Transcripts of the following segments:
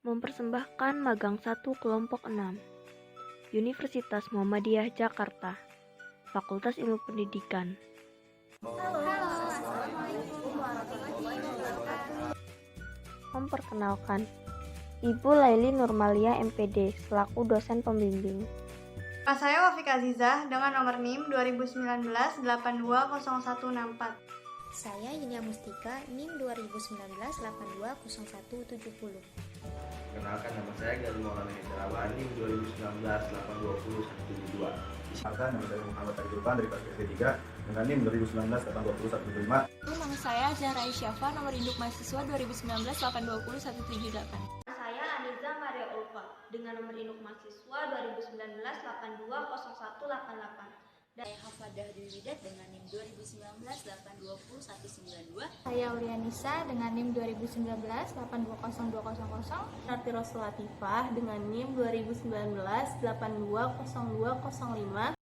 mempersembahkan magang 1 kelompok 6 Universitas Muhammadiyah Jakarta, Fakultas Ilmu Pendidikan. Memperkenalkan, Ibu Laili Nurmalia MPD selaku dosen pembimbing. Nama saya Wafik Azizah dengan nomor NIM 2019-820164. Saya Yulia Mustika, NIM 2019-820170. Kenalkan, nama saya Galih Maulana Henderawan, NIM 2019-820172. Nama saya Muhammad Arifan dari KPSD 3 dengan NIM 2019-820175. Nama saya Zahra Isyafa, nomor induk mahasiswa 2019-820178. Saya Aniza Maria Ulfa dengan nomor induk mahasiswa 2019-820188. Saya Hafadah Dwi Widat dengan NIM 2019-820192. Saya Ulianisa dengan NIM 2019-820200. Narti Rosul Latifah dengan NIM 2019-820205.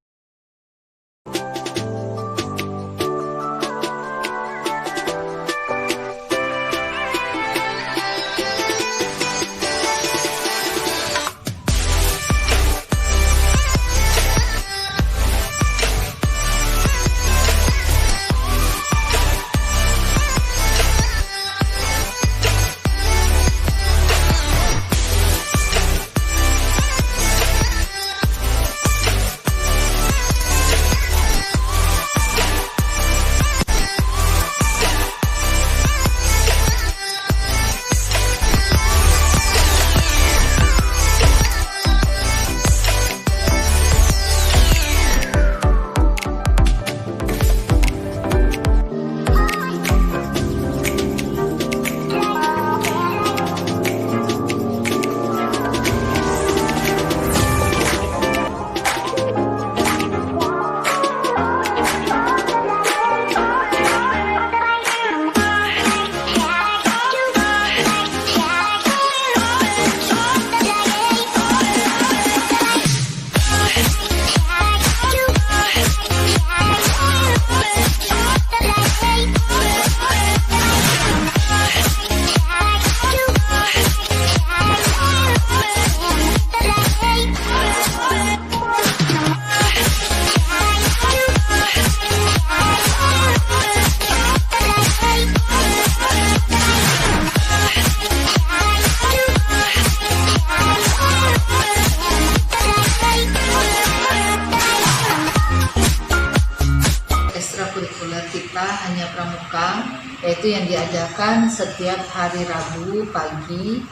Ekstrakurikuler kita hanya pramuka, yaitu yang diadakan setiap hari Rabu pagi.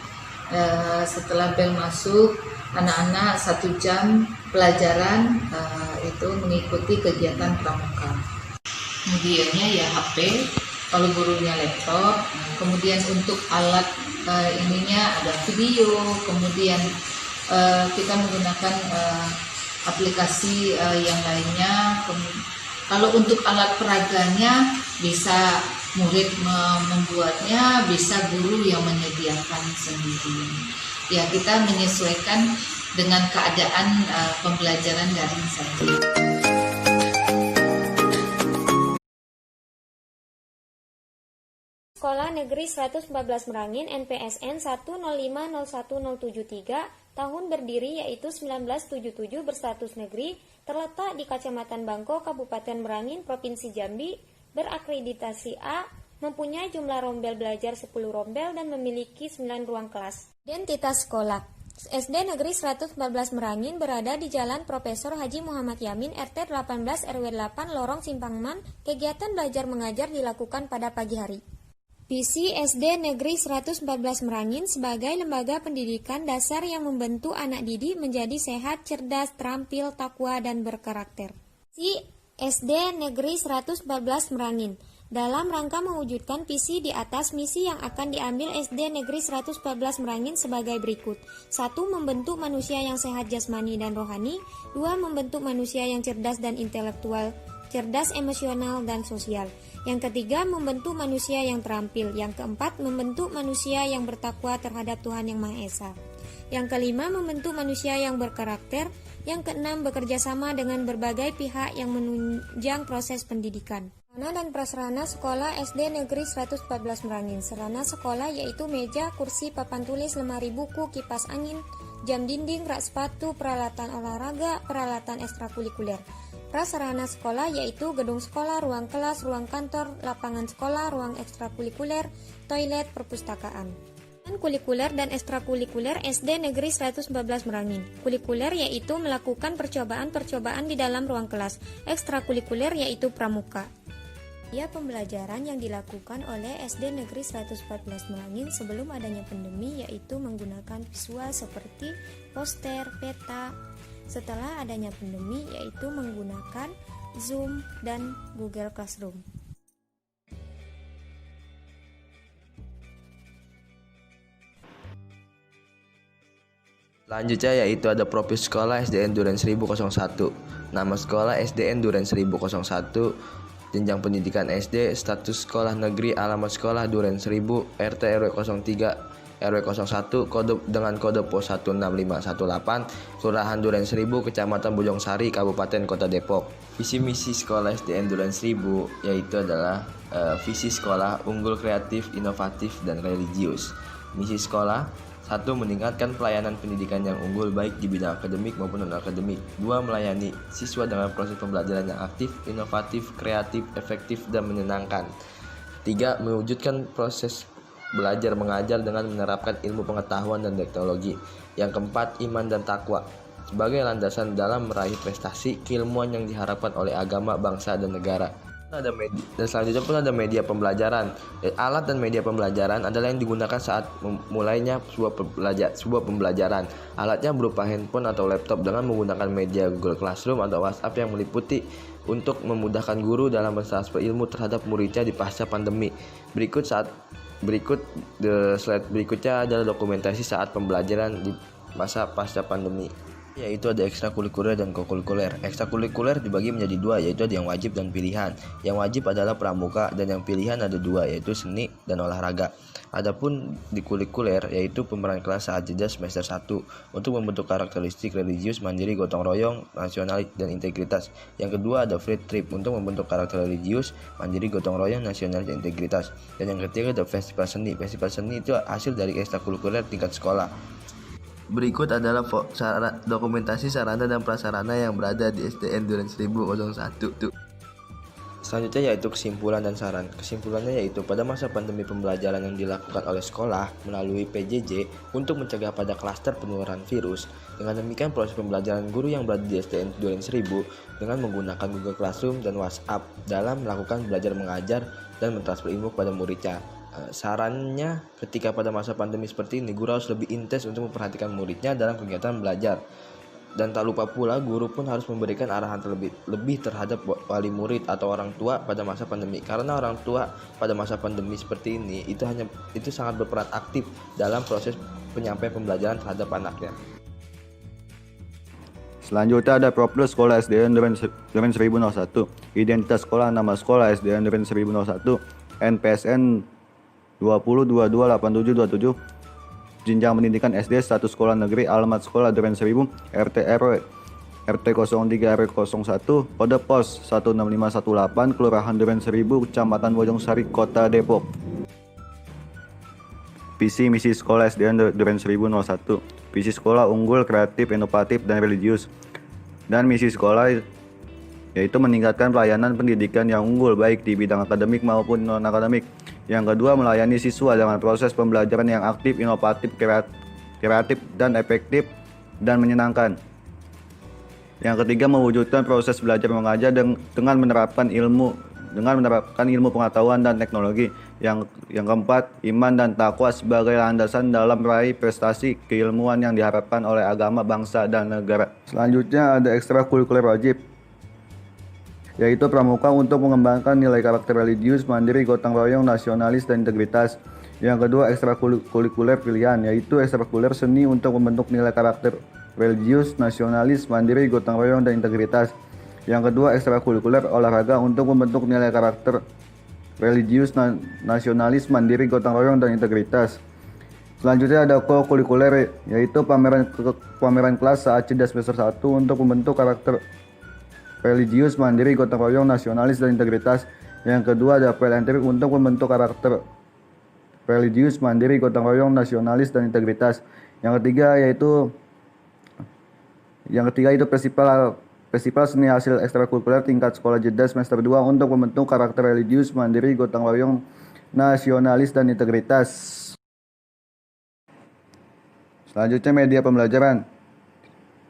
Setelah bel masuk, anak-anak 1 jam pelajaran itu mengikuti kegiatan pramuka. Medianya ya HP, kalau gurunya laptop. Kemudian untuk alat ininya ada video, kemudian kita menggunakan aplikasi yang lainnya. Kalau untuk alat peraganya bisa murid membuatnya, bisa guru yang menyediakan sendiri. Ya, kita menyesuaikan dengan keadaan pembelajaran daring saja. Sekolah Negeri 114 Merangin NPSN 1050173 tahun berdiri yaitu 1977 berstatus negeri, terletak di Kecamatan Bangko, Kabupaten Merangin, Provinsi Jambi, berakreditasi A, mempunyai jumlah rombel belajar 10 rombel dan memiliki 9 ruang kelas. Identitas sekolah SD Negeri 114 Merangin berada di Jalan Profesor Haji Muhammad Yamin RT 18 RW 8 Lorong Simpangman. Kegiatan belajar mengajar dilakukan pada pagi hari. Visi SD Negeri 114 Merangin sebagai lembaga pendidikan dasar yang membentuk anak didik menjadi sehat, cerdas, terampil, takwa, dan berkarakter. Visi SD Negeri 114 Merangin dalam rangka mewujudkan visi di atas, misi yang akan diambil SD Negeri 114 Merangin sebagai berikut. 1. Membentuk manusia yang sehat jasmani dan rohani. 2. Membentuk manusia yang cerdas dan intelektual, cerdas emosional dan sosial. Yang ketiga, membentuk manusia yang terampil. Yang keempat, membentuk manusia yang bertakwa terhadap Tuhan Yang Maha Esa. Yang kelima, membentuk manusia yang berkarakter. Yang keenam, bekerja sama dengan berbagai pihak yang menunjang proses pendidikan. Sarana dan prasarana sekolah SD Negeri 114 Merangin. Sarana sekolah yaitu meja, kursi, papan tulis, lemari buku, kipas angin, jam dinding, rak sepatu, peralatan olahraga, peralatan ekstrakurikuler. Prasarana sekolah yaitu gedung sekolah, ruang kelas, ruang kantor, lapangan sekolah, ruang ekstrakurikuler, toilet, perpustakaan. Kulikuler dan ekstrakurikuler SD Negeri 114 Merangin. Kulikuler yaitu melakukan percobaan-percobaan di dalam ruang kelas. Ekstrakurikuler yaitu pramuka. Ya, pembelajaran yang dilakukan oleh SD Negeri 114 Merangin sebelum adanya pandemi yaitu menggunakan visual seperti poster, peta. Setelah adanya pandemi yaitu menggunakan Zoom dan Google Classroom. Selanjutnya yaitu ada profil sekolah SDN Duren 1001. Nama sekolah SDN Duren 1001. Jenjang pendidikan SD, status sekolah negeri, alamat sekolah Duren 1000, RT RW 03, RW 01, kode dengan kode pos 16518, Kelurahan Duren 1000, Kecamatan Bojongsari, Kabupaten Kota Depok. Visi misi sekolah SDN Duren 1000 yaitu adalah visi sekolah unggul, kreatif, inovatif, dan religius. Misi sekolah: 1. Meningkatkan pelayanan pendidikan yang unggul baik di bidang akademik maupun non-akademik. 2. Melayani siswa dengan proses pembelajaran yang aktif, inovatif, kreatif, efektif, dan menyenangkan. 3. Mewujudkan proses belajar mengajar dengan menerapkan ilmu pengetahuan dan teknologi. Yang keempat, iman dan takwa sebagai landasan dalam meraih prestasi keilmuan yang diharapkan oleh agama, bangsa, dan negara. Dan selanjutnya pun ada media pembelajaran. Alat dan media pembelajaran adalah yang digunakan saat mulainya sebuah pembelajaran. Alatnya berupa handphone atau laptop dengan menggunakan media Google Classroom atau WhatsApp yang meliputi untuk memudahkan guru dalam bertransfer ilmu terhadap muridnya di pasca pandemi. Slide berikutnya adalah dokumentasi saat pembelajaran di masa pasca pandemi, yaitu ada ekstrakurikuler dan kokurikuler. Ekstrakurikuler dibagi menjadi dua, yaitu ada yang wajib dan pilihan. Yang wajib adalah pramuka dan yang pilihan ada dua, yaitu seni dan olahraga. Adapun di kurikuler yaitu pemeran kelas saat jeda semester 1 untuk membentuk karakteristik religius, mandiri, gotong royong, nasionalis, dan integritas. Yang kedua ada free trip untuk membentuk karakter religius, mandiri, gotong royong, nasionalis, dan integritas. Dan yang ketiga ada festival seni. Festival seni itu hasil dari ekstrakurikuler tingkat sekolah. Berikut adalah dokumentasi sarana dan prasarana yang berada di SDN Duren 1001. Selanjutnya yaitu kesimpulan dan saran. Kesimpulannya yaitu pada masa pandemi pembelajaran yang dilakukan oleh sekolah melalui PJJ untuk mencegah pada klaster penularan virus. Dengan demikian proses pembelajaran guru yang berada di SDN Duren 1000 dengan menggunakan Google Classroom dan WhatsApp dalam melakukan belajar mengajar dan mentransfer ilmu kepada muridnya. Sarannya, ketika pada masa pandemi seperti ini, guru harus lebih intens untuk memperhatikan muridnya dalam kegiatan belajar. Dan tak lupa pula, guru pun harus memberikan arahan lebih terhadap wali murid atau orang tua pada masa pandemi. Karena orang tua pada masa pandemi seperti ini itu sangat berperan aktif dalam proses penyampaian pembelajaran terhadap anaknya. Selanjutnya ada profil sekolah SDN Duren 1001. Identitas sekolah, nama sekolah SDN Duren 1001, NPSN 20228727, jenjang pendidikan SD, status sekolah negeri, alamat sekolah Duren 1000, RT RW RT 03 RW 01, kode pos 16518, Kelurahan Duren 1000, Kecamatan Bojongsari, Kota Depok. Visi misi sekolah SDN Duren 1001. Visi sekolah unggul, kreatif, inovatif, dan religius. Dan misi sekolah yaitu meningkatkan pelayanan pendidikan yang unggul baik di bidang akademik maupun non-akademik. Yang kedua, melayani siswa dengan proses pembelajaran yang aktif, inovatif, kreatif, dan efektif, dan menyenangkan. Yang ketiga, mewujudkan proses belajar mengajar dengan menerapkan ilmu pengetahuan dan teknologi. Yang keempat, iman dan takwa sebagai landasan dalam meraih prestasi keilmuan yang diharapkan oleh agama, bangsa, dan negara. Selanjutnya ada ekstrakurikuler wajib, yaitu pramuka untuk mengembangkan nilai karakter religius, mandiri, gotong royong, nasionalis, dan integritas. Yang kedua, ekstrakurikuler pilihan, yaitu ekstrakurikuler seni untuk membentuk nilai karakter religius, nasionalis, mandiri, gotong royong, dan integritas. Yang kedua, ekstrakurikuler olahraga untuk membentuk nilai karakter religius, nasionalis, mandiri, gotong royong, dan integritas. Selanjutnya ada kokurikuler, yaitu pameran kelas saat jeda semester 1 untuk membentuk karakter religius, mandiri, gotong royong, nasionalis, dan integritas. Yang kedua ada preventif untuk membentuk karakter religius, mandiri, gotong royong, nasionalis, dan integritas. Yang ketiga itu festival seni hasil ekstrakurikuler tingkat sekolah jeda semester 2 untuk membentuk karakter religius, mandiri, gotong royong, nasionalis, dan integritas. Selanjutnya media pembelajaran,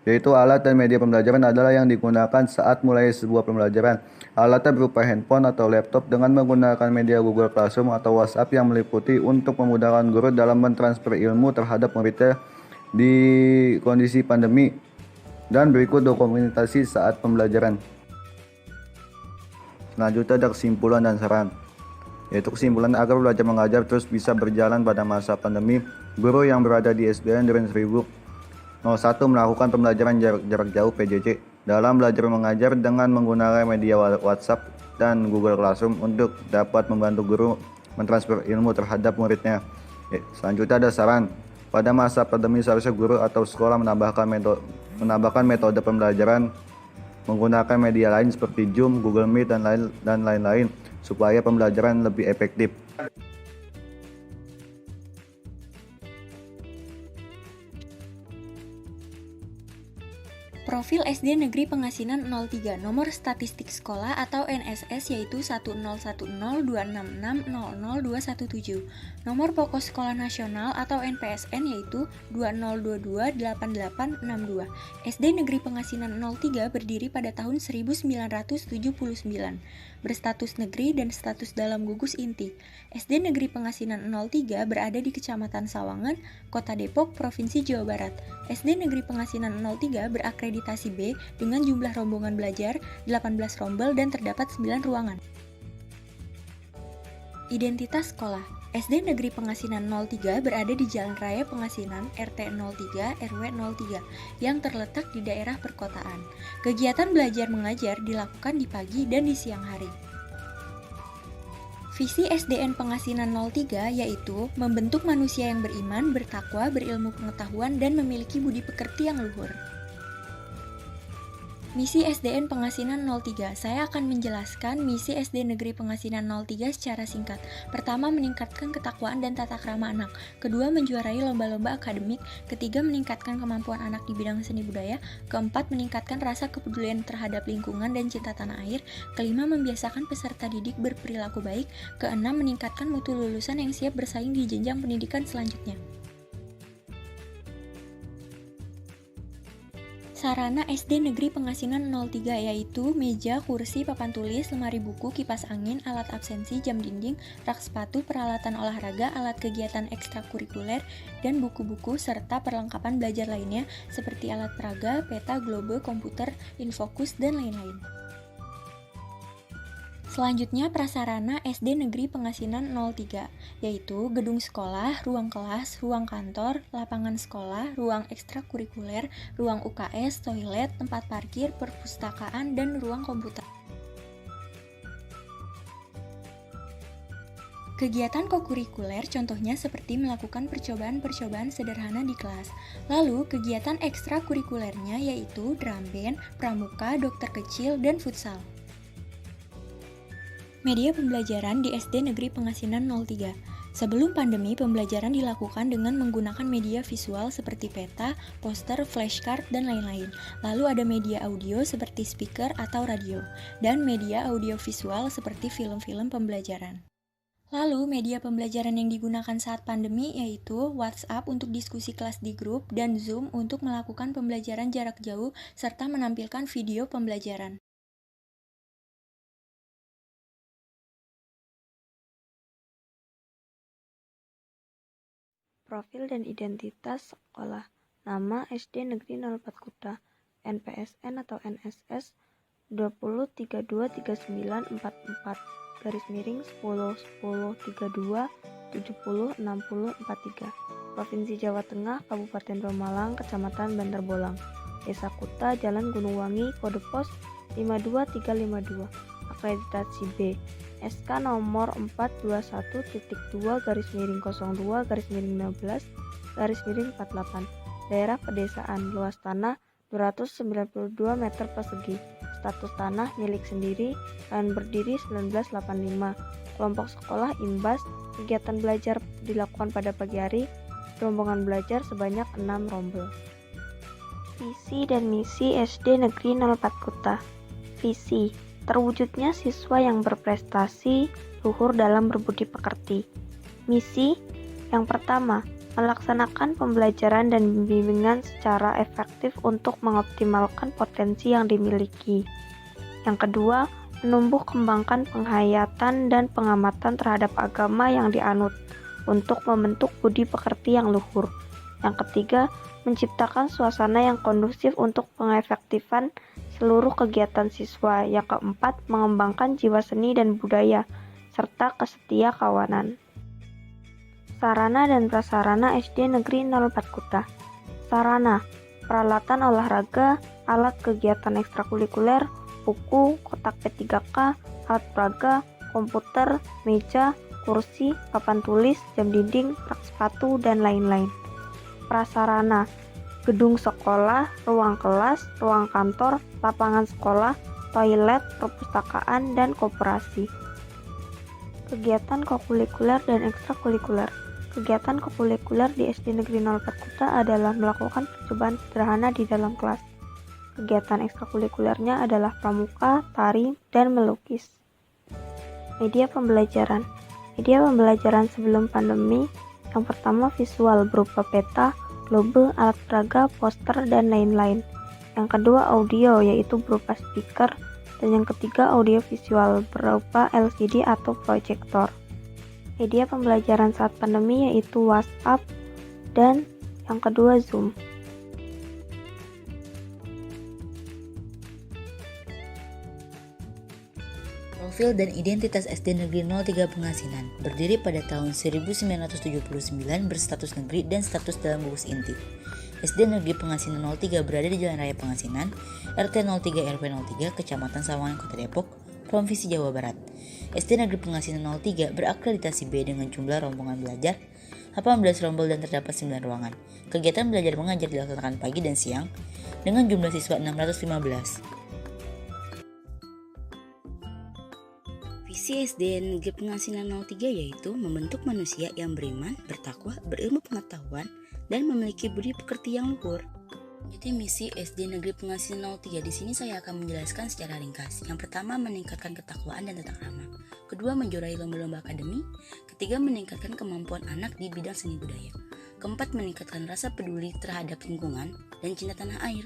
yaitu alat dan media pembelajaran adalah yang digunakan saat mulai sebuah pembelajaran. Alatnya berupa handphone atau laptop dengan menggunakan media Google Classroom atau WhatsApp yang meliputi untuk memudahkan guru dalam mentransfer ilmu terhadap muridnya di kondisi pandemi. Dan berikut dokumentasi saat pembelajaran. Selanjutnya ada kesimpulan dan saran, yaitu kesimpulan agar belajar mengajar terus bisa berjalan pada masa pandemi. Guru yang berada di SDN Duren 1001 melakukan pembelajaran jarak jauh PJJ dalam belajar mengajar dengan menggunakan media WhatsApp dan Google Classroom untuk dapat membantu guru mentransfer ilmu terhadap muridnya. Selanjutnya ada saran. Pada masa pandemi seharusnya guru atau sekolah menambahkan metode pembelajaran menggunakan media lain seperti Zoom, Google Meet, dan lain-lain supaya pembelajaran lebih efektif. Profil SD Negeri Pengasinan 03, nomor statistik sekolah atau NSS yaitu 1010266000217. Nomor pokok sekolah nasional atau NPSN yaitu 20228862. SD Negeri Pengasinan 03 berdiri pada tahun 1979. Berstatus negeri dan status dalam gugus inti. SD Negeri Pengasinan 03 berada di Kecamatan Sawangan, Kota Depok, Provinsi Jawa Barat. SD Negeri Pengasinan 03 berakreditasi B dengan jumlah rombongan belajar 18 rombel dan terdapat 9 ruangan. Identitas sekolah. SD Negeri Pengasinan 03 berada di Jalan Raya Pengasinan RT 03 RW 03 yang terletak di daerah perkotaan. Kegiatan belajar mengajar dilakukan di pagi dan di siang hari. Visi SDN Pengasinan 03 yaitu membentuk manusia yang beriman, bertakwa, berilmu pengetahuan, dan memiliki budi pekerti yang luhur. Misi SDN Pengasinan 03. Saya akan menjelaskan misi SD Negeri Pengasinan 03 secara singkat. Pertama, meningkatkan ketakwaan dan tata krama anak. Kedua, menjuarai lomba-lomba akademik. Ketiga, meningkatkan kemampuan anak di bidang seni budaya. Keempat, meningkatkan rasa kepedulian terhadap lingkungan dan cinta tanah air. Kelima, membiasakan peserta didik berperilaku baik. Keenam, meningkatkan mutu lulusan yang siap bersaing di jenjang pendidikan selanjutnya. Sarana SD Negeri Pengasinan 03 yaitu meja, kursi, papan tulis, lemari buku, kipas angin, alat absensi, jam dinding, rak sepatu, peralatan olahraga, alat kegiatan ekstrakurikuler, dan buku-buku serta perlengkapan belajar lainnya seperti alat peraga, peta, globe, komputer, infokus, dan lain-lain. Selanjutnya prasarana SD Negeri Pengasinan 03, yaitu gedung sekolah, ruang kelas, ruang kantor, lapangan sekolah, ruang ekstrakurikuler, ruang UKS, toilet, tempat parkir, perpustakaan, dan ruang komputer. Kegiatan kokurikuler contohnya seperti melakukan percobaan-percobaan sederhana di kelas. Lalu kegiatan ekstrakurikulernya yaitu drum band, pramuka, dokter kecil, dan futsal. Media pembelajaran di SD Negeri Pengasinan 03. Sebelum pandemi, pembelajaran dilakukan dengan menggunakan media visual seperti peta, poster, flashcard, dan lain-lain. Lalu ada media audio seperti speaker atau radio, dan media audiovisual seperti film-film pembelajaran. Lalu, media pembelajaran yang digunakan saat pandemi yaitu WhatsApp untuk diskusi kelas di grup dan Zoom untuk melakukan pembelajaran jarak jauh serta menampilkan video pembelajaran. Profil dan identitas sekolah. Nama SD Negeri 04 Kuta. NPSN atau NSS 20323944 garis miring 101032 706043. Provinsi Jawa Tengah, Kabupaten Pemalang, Kecamatan Bantar Bolang. Desa Kuta, Jalan Gunung Wangi, kode pos 52352. Akreditasi B. SK nomor 421.2 garis miring 02 garis miring 16 garis miring 48. Daerah pedesaan, luas tanah 292 meter persegi. berstatus tanah milik sendiri dan berdiri 1985. Kelompok sekolah Imbas, kegiatan belajar dilakukan pada pagi hari, rombongan belajar sebanyak 6 rombel. Visi dan misi SD Negeri 04 Kuta. Visi, terwujudnya siswa yang berprestasi luhur dalam berbudi pekerti. Misi, yang pertama, melaksanakan pembelajaran dan bimbingan secara efektif untuk mengoptimalkan potensi yang dimiliki. Yang kedua, menumbuh kembangkan penghayatan dan pengamatan terhadap agama yang dianut untuk membentuk budi pekerti yang luhur. Yang ketiga, menciptakan suasana yang kondusif untuk pengefektifan seluruh kegiatan siswa. Yang keempat, mengembangkan jiwa seni dan budaya serta kesetia kawanan. Sarana dan prasarana SD Negeri 04 Kuta. Sarana, peralatan olahraga, alat kegiatan ekstrakurikuler, buku, kotak P3K, alat peraga, komputer, meja, kursi, papan tulis, jam dinding, rak sepatu, dan lain-lain. Prasarana, gedung sekolah, ruang kelas, ruang kantor, lapangan sekolah, toilet, perpustakaan, dan koperasi. Kegiatan kokurikuler dan ekstrakurikuler. Kegiatan kokurikuler di SD Negeri 04 Kuta adalah melakukan percobaan sederhana di dalam kelas. Kegiatan ekstrakurikulernya adalah pramuka, tari, dan melukis. Media pembelajaran. Media pembelajaran sebelum pandemi, yang pertama visual berupa peta, globe, alat peraga, poster, dan lain-lain. Yang kedua audio, yaitu berupa speaker, dan yang ketiga audio visual berupa LCD atau proyektor. Media pembelajaran saat pandemi yaitu WhatsApp dan yang kedua Zoom. Profil dan identitas SD Negeri 03 Pengasinan berdiri pada tahun 1979 berstatus negeri dan status dalam gugus inti. SD Negeri Pengasinan 03 berada di Jalan Raya Pengasinan, RT 03 RW 03, Kecamatan Sawangan, Kota Depok, Provinsi Jawa Barat. SD Negeri Pengasinan 03 berakreditasi B dengan jumlah rombongan belajar 18 rombel dan terdapat 9 ruangan. Kegiatan belajar mengajar dilaksanakan pagi dan siang dengan jumlah siswa 615. Visi SD Negeri Pengasinan 03 yaitu membentuk manusia yang beriman, bertakwa, berilmu pengetahuan, dan memiliki budi pekerti yang luhur. Jadi misi SD Negeri Pengasinan 03 di sini saya akan menjelaskan secara ringkas. Yang pertama, meningkatkan ketakwaan dan tata krama. Kedua, menjuarai lomba-lomba akademi. Ketiga, meningkatkan kemampuan anak di bidang seni budaya. Keempat, meningkatkan rasa peduli terhadap lingkungan dan cinta tanah air.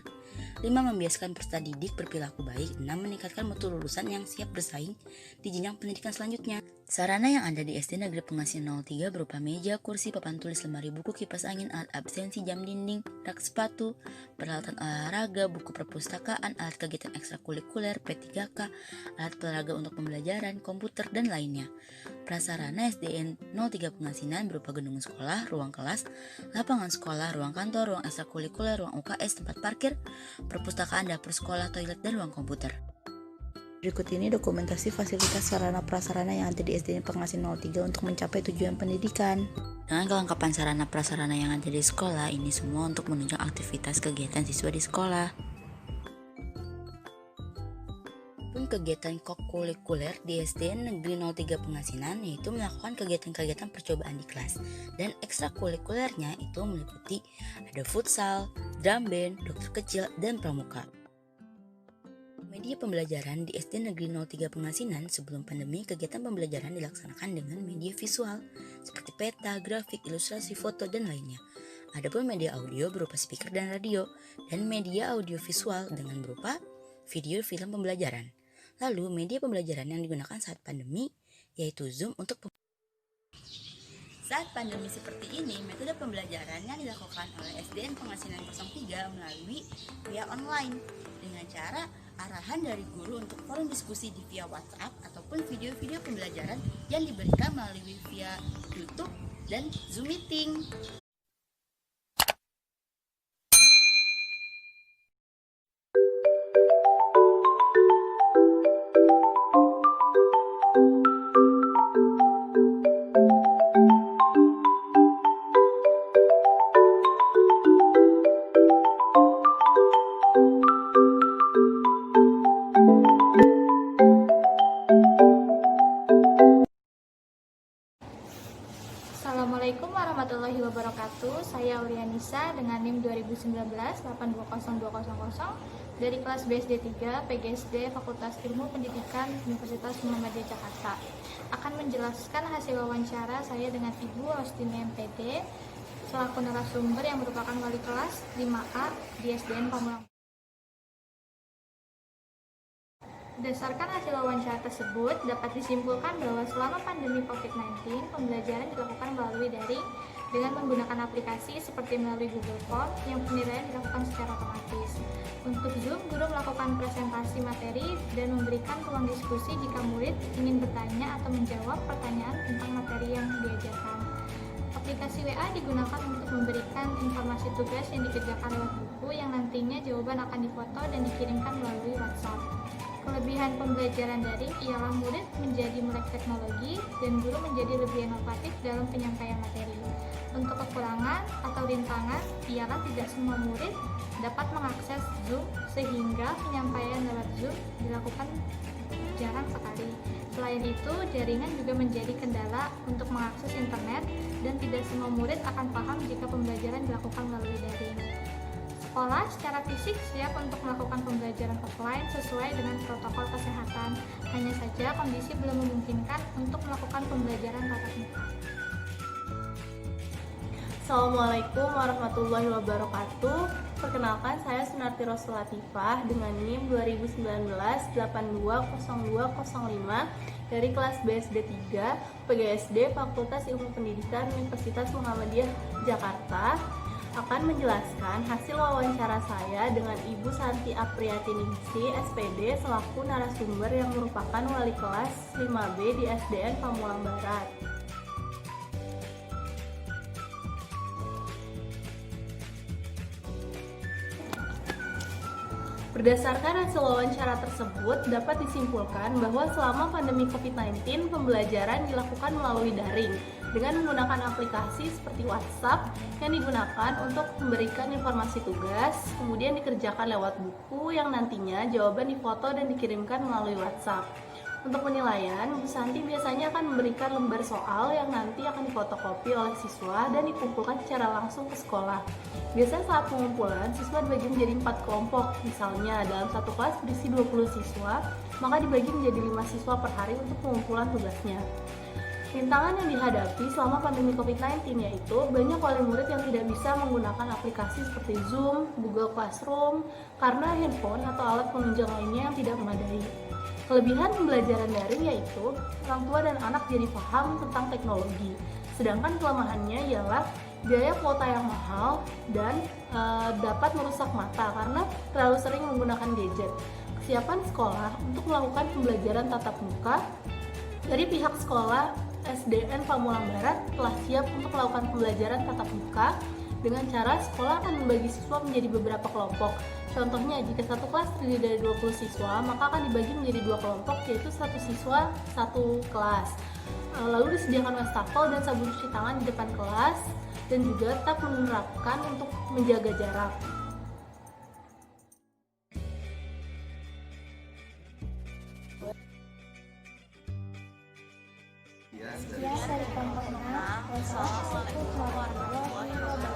5. Membiasakan peserta didik berperilaku baik. 6. Meningkatkan mutu lulusan yang siap bersaing di jenjang pendidikan selanjutnya. Sarana yang ada di SD Negeri Pengasinan 03 berupa meja, kursi, papan tulis, lemari buku, kipas angin, alat absensi, jam dinding, rak sepatu, peralatan olahraga, buku perpustakaan, alat kegiatan ekstrakurikuler, P3K, alat peraga untuk pembelajaran, komputer, dan lainnya. Prasarana SDN 03 Pengasinan berupa gedung sekolah, ruang kelas, lapangan sekolah, ruang kantor, ruang ekstrakurikuler, ruang UKS, tempat parkir, perpustakaan, dapur sekolah, toilet, dan ruang komputer. Berikut ini dokumentasi fasilitas sarana prasarana yang ada di SD Pengasinan 03 untuk mencapai tujuan pendidikan. Dengan kelengkapan sarana prasarana yang ada di sekolah, ini semua untuk menunjang aktivitas kegiatan siswa di sekolah. Pun kegiatan kokurikuler di SD Negeri 03 Pengasinan yaitu melakukan kegiatan-kegiatan percobaan di kelas, dan ekstrakurikulernya itu meliputi ada futsal, drum band, dokter kecil, dan pramuka. Media pembelajaran di SD Negeri 03 Pengasinan sebelum pandemi, kegiatan pembelajaran dilaksanakan dengan media visual seperti peta, grafik, ilustrasi, foto, dan lainnya. Adapun media audio berupa speaker dan radio, dan media audio visual dengan berupa video film pembelajaran. Lalu media pembelajaran yang digunakan saat pandemi yaitu Zoom untuk Saat pandemi seperti ini, metode pembelajaran yang dilakukan oleh SDN Pengasinan 03 melalui via online dengan cara arahan dari guru untuk forum diskusi di via WhatsApp ataupun video-video pembelajaran yang diberikan melalui via YouTube dan Zoom Meeting. warahmatullahi wabarakatuh. Saya Aulianisa dengan NIM 2019-820200 dari kelas BSD 3 PGSD Fakultas Ilmu Pendidikan Universitas Muhammadiyah Jakarta. Akan menjelaskan hasil wawancara saya dengan Ibu Rostini MPD selaku narasumber yang merupakan wali kelas 5A di SDN Pamulang. Berdasarkan hasil wawancara tersebut, dapat disimpulkan bahwa selama pandemi COVID-19, pembelajaran dilakukan melalui daring dengan menggunakan aplikasi seperti melalui Google Form yang penilaian dilakukan secara otomatis. Untuk Zoom, guru melakukan presentasi materi dan memberikan ruang diskusi jika murid ingin bertanya atau menjawab pertanyaan tentang materi yang diajarkan. Aplikasi WA digunakan untuk memberikan informasi tugas yang dikerjakan lewat buku yang nantinya jawaban akan difoto dan dikirimkan melalui WhatsApp. Kelebihan pembelajaran daring ialah murid menjadi melek teknologi dan guru menjadi lebih inovatif dalam penyampaian materi. Untuk kekurangan atau rintangan ialah tidak semua murid dapat mengakses Zoom sehingga penyampaian lewat Zoom dilakukan jarang sekali. Selain itu, jaringan juga menjadi kendala untuk mengakses internet dan tidak semua murid akan paham jika pembelajaran dilakukan melalui daring. Sekolah secara fisik siap untuk melakukan pembelajaran offline sesuai dengan protokol kesehatan. Hanya saja kondisi belum memungkinkan untuk melakukan pembelajaran tatap muka. Assalamualaikum warahmatullahi wabarakatuh. Perkenalkan, saya Sunarti Rosul Latifah dengan NIM 2019-820205 dari kelas BSD 3 PGSD Fakultas Ilmu Pendidikan Universitas Muhammadiyah Jakarta. Akan menjelaskan hasil wawancara saya dengan Ibu Santi Apriatiningsih SPD selaku narasumber yang merupakan wali kelas 5B di SDN Pamulang Barat. Berdasarkan hasil wawancara tersebut, dapat disimpulkan bahwa selama pandemi COVID-19, pembelajaran dilakukan melalui daring dengan menggunakan aplikasi seperti WhatsApp yang digunakan untuk memberikan informasi tugas, kemudian dikerjakan lewat buku yang nantinya jawaban difoto dan dikirimkan melalui WhatsApp. Untuk penilaian, Bu Santi biasanya akan memberikan lembar soal yang nanti akan difotokopi oleh siswa dan dikumpulkan secara langsung ke sekolah. Biasanya saat pengumpulan, siswa dibagi menjadi 4 kelompok. Misalnya, dalam satu kelas berisi 20 siswa, maka dibagi menjadi 5 siswa per hari untuk pengumpulan tugasnya. Rintangan yang dihadapi selama pandemi COVID-19 yaitu banyak wali murid yang tidak bisa menggunakan aplikasi seperti Zoom, Google Classroom, karena handphone atau alat penunjang lainnya yang tidak memadai. Kelebihan pembelajaran daring yaitu orang tua dan anak jadi paham tentang teknologi. Sedangkan kelemahannya ialah biaya kuota yang mahal dan dapat merusak mata karena terlalu sering menggunakan gadget. Kesiapan sekolah untuk melakukan pembelajaran tatap muka dari pihak sekolah SDN Pamulang Barat telah siap untuk melakukan pembelajaran tatap muka dengan cara sekolah akan membagi siswa menjadi beberapa kelompok. Contohnya, jika satu kelas terdiri dari 20 siswa, maka akan dibagi menjadi 2 kelompok, yaitu satu siswa, satu kelas. Lalu disediakan wastafel dan sabun cuci tangan di depan kelas, dan juga tetap menerapkan untuk menjaga jarak. Sekian dari kelompok 6. Wassalamualaikum warahmatullahi wabarakatuh.